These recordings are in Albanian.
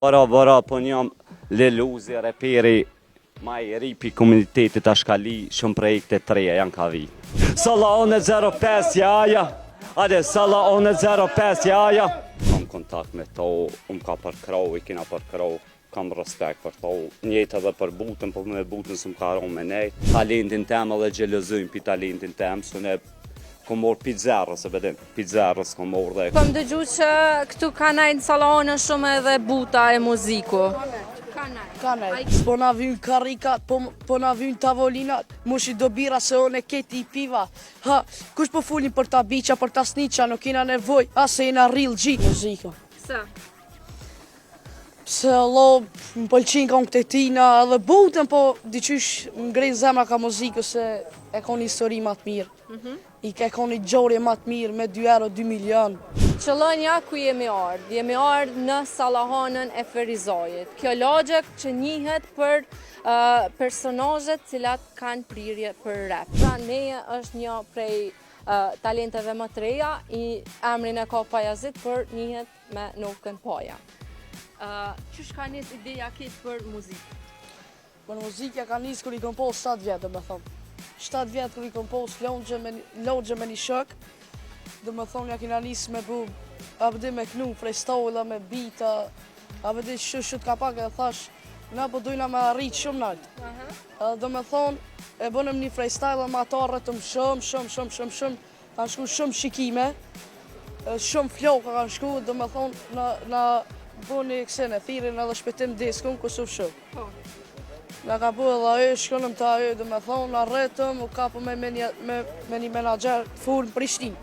Bara, po jam Leluzi, reperi ma i ri pi komunitetit Ashkali, shumë projekte të reja janë ka vi. Salone 05, jaja. Ade, Salone 05, jaja. Kam kontakt me to, ka përkrau, i kina përkrau, kam respekt për to. Njëtë edhe për butën, po me butën së më karon me nejt. Talentin tem edhe gjelëzujnë pi talentin tem, së ne kom morë pizzerës, e bedin, pizzerës kom morë dhe... Kom dëgju që këtu ka najnë salone shumë edhe buta e muziku. Ka najnë. Po na vynë karikat, po na vynë tavolinat, mushi do bira se one keti i piva. Ha, kush po fulin për ta biqa, për ta sniqa, nuk kina nevoj, ase jena real gjitë. Muzika. Sa? Se lo, më pëlqin ka këtë tina edhe butën, po diqysh më ngrejnë zemra ka muzikë, se e ka një histori ma të mirë. I ka një gjorje ma të mirë me 2 euro 2 milion. Qëllënja ku jemi ardhë? Jemi ardhë në Salahonën e Ferizojit. Kjo lagje që njihet për personazhet cilat kanë prirje për rap. Pra Neja është një prej talenteve më të reja, i emrin e ka Pajazit, për njihet me Nokën Paja. Qysh ka nis ideja këtë për muzikë? Për muzikja ka nis kër i kom pos 7 vjetë, dhe me thonë. 7 vjetë kër i kom pos logje me një shok, dhe me thonë ja kina nis me bu, a vëdi me knu, freestyle, me beata, a vëdi shut ka pak e thash, na po dujna me rritë shumë naltë. Dhe me thonë, e bënëm një freestyle me ata rëtëm shumë, kanë shku shumë shikime, shumë floka kanë shku, dhe me thonë, na bëni kësene, thirin edhe shpetim diskun, kusuf shumë. Nga ka bu edhe ajo, shkonëm të ajo, dhe me thonë, na rretëm, u kapu me një menager të furë në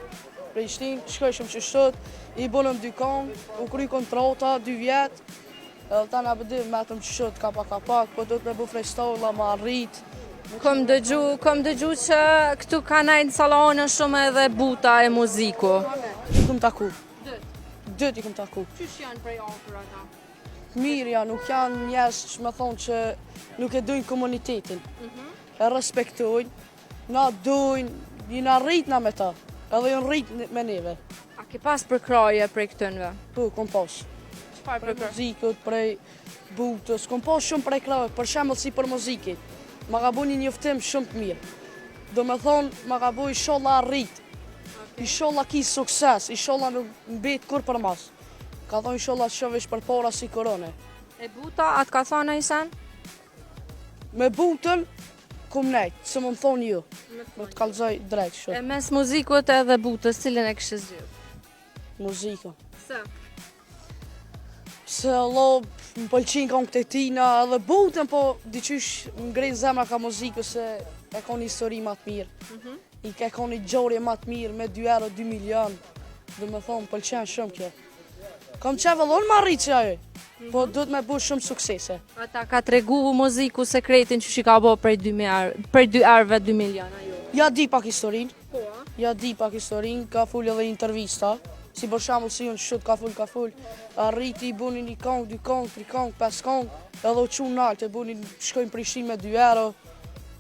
Prishtinë, shkojshëm që shtët, i bënëm 2 kongë, u kry kontrata, 2 vjetë, edhe ta nga bëdim, metëm që shtët kapak, po do të me bu freestyle, ma rritë. Kom dëgju që këtu ka najnë salonën shumë edhe buta e muziku. I këm taku. Dët i këm taku. Qysh janë prej afër ata? Mirë janë, nuk janë njerëz që me thonë që nuk e dojnë komunitetin. E respektojnë, na dojnë, jina rritna me ta, edhe jënë rritë me neve. A ke pas përkraje prej këtënve? Po, kom pas. Çfarë Prej muzikët, prej butës, kom pas shumë prej krave, për shembull si për muzikit. Ma ka bu një njoftim shumë të mirë. Do me thonë, ma ka bu i sholla rritë. I sholla ki sukses, i sholla nuk mbet kur për mas. Ka thonë i sholla shëvish për para si korone. E buta, atë ka thonë i sen? Me butën, kum nejtë, se më thonë ju. Me të kalzoj drejt shumë. E mes muzikut edhe butës, cilën e kështë zhjith? Muzika. Se? Se lo, më pëlqin ka këtë tina edhe butën, po diqysh më ngrejnë zemra ka muzikë, se e ka një histori ma të mirë. I ka një gjorje ma të mirë me 2 euro 2 milion. Dhe me thonë, pëlqen shumë kjo. Kam qeve lonë ma rritë që ajo, po do të me bu shumë suksese. Ata ka tregu muziku sekretin që ka bo prej 2 erve 2 milion, ajo? Ja di pak historinë. Po, Ja di pak historinë, ka full edhe intervista. Si për shembull si unë shut ka full. Arriti i buni 1 kong, 2 kong, 3 kong, 5 kong, edhe u qunë naltë, e buni shkojnë Prishtinë me 2 euro.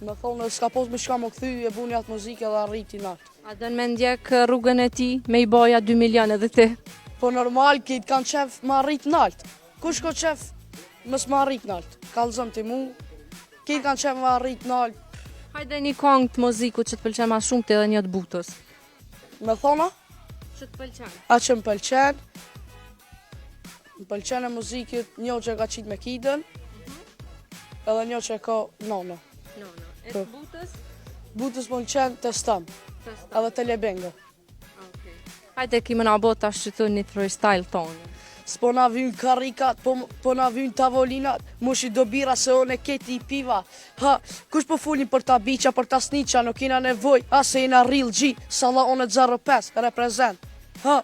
Me thonë, s'ka pos me shka më këthy, e buni atë muzikë edhe arriti naltë. a dënë me ndjek rrugën e ti me i boja 2 milion edhe ti? Po normal, këtë kanë qef ma rrit naltë. Kush ko qef mës ma rrit naltë? Kalzëm të mu, këtë kanë qef ma rrit naltë. Hajde një kong të muziku që të pëlqen ma shumë të edhe një të butës. Me thona, Që të pëlqen? a që më pëlqen e muzikit një që ka qitë me kidën, edhe një që ka nono. No. E të butës? Butës më pëlqen të stëm, edhe të lebenga. Hajde ki më nga bot të shqytu një freestyle tonë. S'po na vynë karikat, po na vynë tavolinat, mushi do bira se one keti i piva. Ha, kush po fulin për ta biqa, për ta sniqa, nuk kina nevoj, ase jena real gjitë, Salone 05, reprezent. Ha,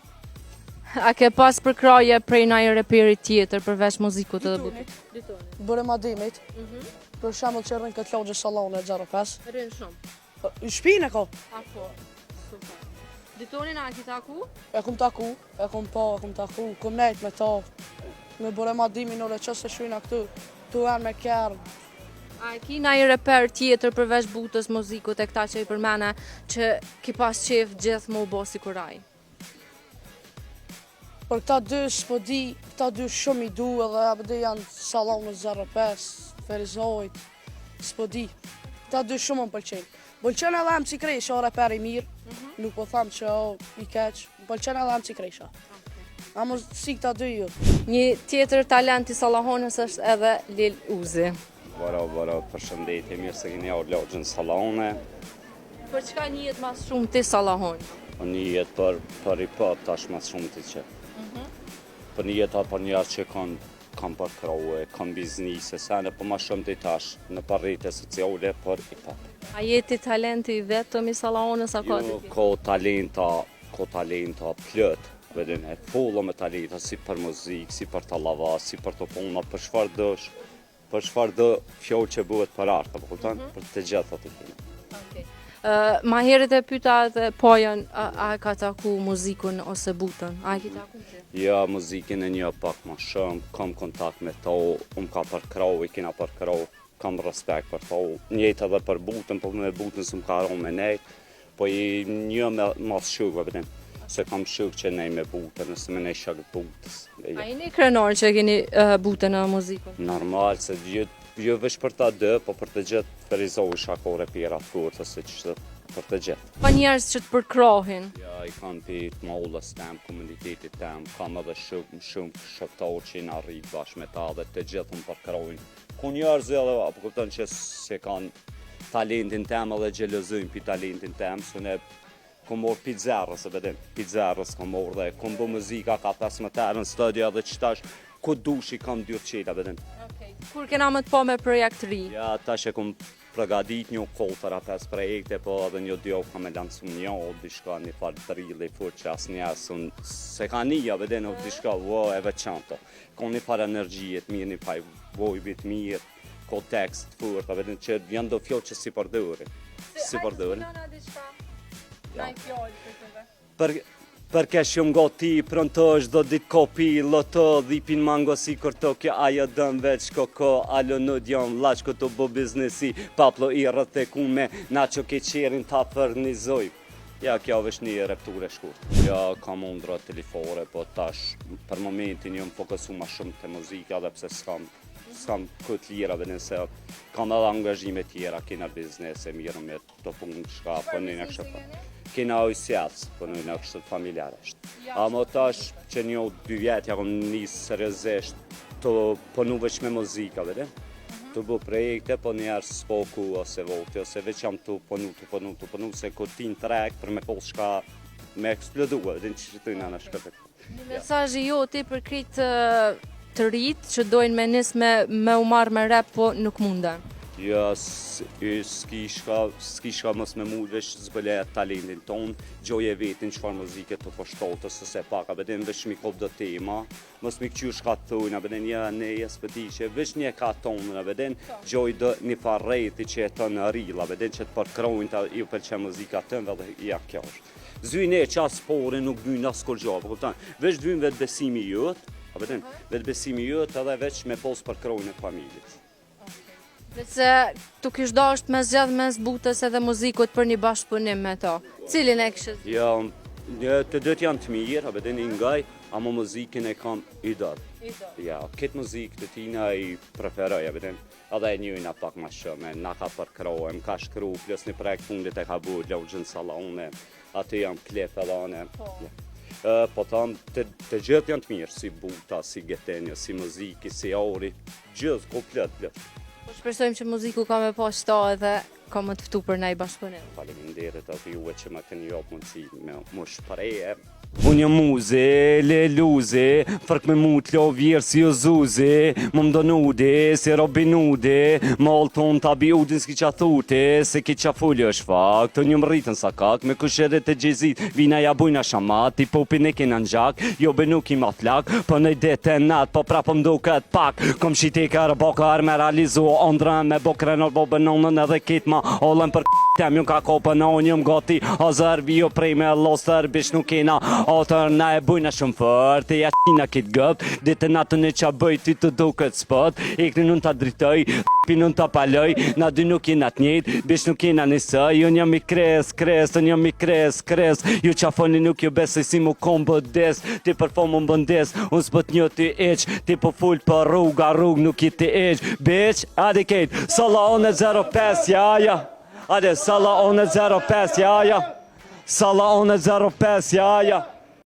A ke pas përkraje prej na i reperi tjetër përveç muzikut edhe butës? bërë madimit, për shembull që rrinë këtë logje Salone 05. Rrinë shumë. Në shpinë e ka, A po, super. Ditonin a ki taku? e kum taku, kum nejt me ta, me bërë madimin ore që se shujna këtu, tu janë me kjerë. A ki na i reper tjetër përveç butës, muzikut e këta që i përmene që ki pas qef gjithë më u bo si kuraj? Por këta dy s'po di, këta dy shumë i du edhe abdi janë Sallon 05, Ferizojt, s'po di. Këta dy shumë më pëlqejnë. Pëlqen edhe MC Kresha, reper i mirë, nuk po tham që i keq, pëlqen edhe MC Kresha. Amo si këta dy ju. Një tjetër talent i Sallahonës është edhe Lil Uzi. Bora, përshëndetje, mirë se keni ardhur logjën Sallahone. Për çka njihet më shumë ti Sallahon? Po njihet për i pop tash më shumë ti që. Po njihet apo njerëz që kanë për kroe, kanë biznise, sene po më shumë ti tash në rrjete sociale për i pop. A jeti talenti i vetëm i Sallahonës apo Jo, ko talenta plot. Vedin e fulla me talenta si për muzikë, si për tallava, si për të puna, për çfarë do fjalë që bëhet për art, apo kupton? Për të gjitha të kemi. Ma herët e pyeta edhe Pojën, a ka taku muzikun ose butën? A e ki taku ti? Ja, muzikën e një pak më shumë, kam kontakt me to, ka përkrau, i kena përkrau, kam respekt për to. Njëjtë edhe për butën, po me butën s'm ka arru me nej, po i një me mas shukve, vedin. Se kam shuk që nej me butën, nëse me nej shak butës. A jeni krenor që keni butën në muzikën? Normal, se jo veç për ta dë, po për të gjithë Ferizoj shakore pjera të kurtë, se që për të gjithë. Pa njerëz që të përkrohin? Ja, i kanë për të mollës tem, komunitetit tem, kam edhe shumë shëftar që i në rritë bashkë me ta dhe të gjithë më përkrojnë. Ku njerëz edhe, apo kupton që se kanë talentin tem edhe gjelozojnë për talentin tem, së ne kom morë pizzerës, e vedin, pizzerës kom morë dhe kom bë muzika ka 15 herë në studio dhe qëtash ku dushi kam 2 qela, vedin. Kur kena më të po me projekt ri? Ja, tash e kom pregadit një koltëra 5 projekte, po edhe një dio kam e lansum një, o dishka një farë drili, furt që asë njësën, se ka një, vedin, o dishka, e veçanto. Ka një farë energjiet mirë, një farë vojbit mirë, ko tekst furt, vedin, që janë do fjallë që si përdëri. Si përdëri. Perché shumë goti prontosh do ditë kopi loto dhipin mango si kërto kjo ajo dëm veç koko alo në djom laq këto bo biznesi paplo i rëte kume na që ke qerin ta fërnizoj. Ja, kjo vesh një repture shkurt. Ja, kam undra telefore, po tash për momentin jam fokusu ma shumë të muzika dhe pse s'kam këtë lira dhe nëse kam edhe angazhime tjera, kena biznese, mirë me të punë shka, po në në kështë kena ojësjatës, po në në kështë familjaresht. Amo tash që një 2 vjetë ja kom njësë seriozisht të punu veç me muzika, vede? Të bu projekte, po njerë s'poku ose voti, ose veç jam të punu, se këtë trek për me pol shka me eksplodua, dhe në që të në shkëtë. Një mesazhi joti për kritë të rritë që dojnë me nis me u marrë me rap, po nuk munden. Ja, s'ki shka mos me mu vesh zbële talentin ton, gjoje vetin qëfar muzike të poshtotë, sëse paka, bedin vesh mi kop do tema, mos mi këqyr shka të thujna, bedin ja ne jespëti që vesh një ka tonë, bedin gjoj do një farrejti që e të në rila, bedin që të përkrojnë të ju përqe muzika tënë dhe ja kjo është. Zvyne që asë pore nuk dynë asë kur gjohë, vesh dynë vetë besimi jëtë, vetë besimi jëtë edhe veç me pos përkrojnë e familit. Dhe se tu kish dasht me zgjedh mes butës edhe muzikut për një bashkëpunim me to. Cilin e kishët? Ja, të dëtë janë të mirë, abedin i ngaj, ama muzikin e kam i dërë. Ja, këtë muzikë të tina i preferoj, abedin. Edhe e njëjna pak ma shumë, na ka përkrojë, më ka shkru, plus një projekt fundit e ka bujë, Logjën Sallahone, aty jam klep edhe anë. Po thamë, të gjithë janë të mirë, si buta, si getenja, si muziki, si auri, gjithë, komplet, plët. Po shpresojmë që muziku ka me po shta edhe ka më të ftu për na i bashkëpunim. Faleminderit atë juve që më keni jopë mundësi me më shpreje. Unë jam muze, leluze, fërk me mu t'lo vjerë si o zuze, më mdonude, si Robin Hoode, malë ton t'abi udin s'ki qa thute, se ki qa fulli është fakt, të një më rritën sa kak, me kushere të gjezit, vina ja bujna shamat, i popin e kena në gjak, jo be nuk i matlak, për në dete nat, po prapë mdo këtë pak, kom shite kërë bokar me realizu, ondra me bokre në bobë nonën edhe kitë ma, olën për Tem ju ka kopën a unë jëm gati a zërvio prej me losër bish nuk kena atër na e bujna shumë fër të jashtina kit gëp ditë natën e qa bëj ty të duket spot ikni nun të dritoj pinun të paloj na dy nuk jena të njët bish nuk jena nisë unë jam i kres unë jam i kres ju qa foni nuk ju besoj si mu kom bëdes ti për fo mu bëndes unë s'bët një ty eq ti po full për rrug nuk i ti eq bitch adi kejt salla one 05 jaja Ade, salla one 05, jaja. Salla one 05, jaja.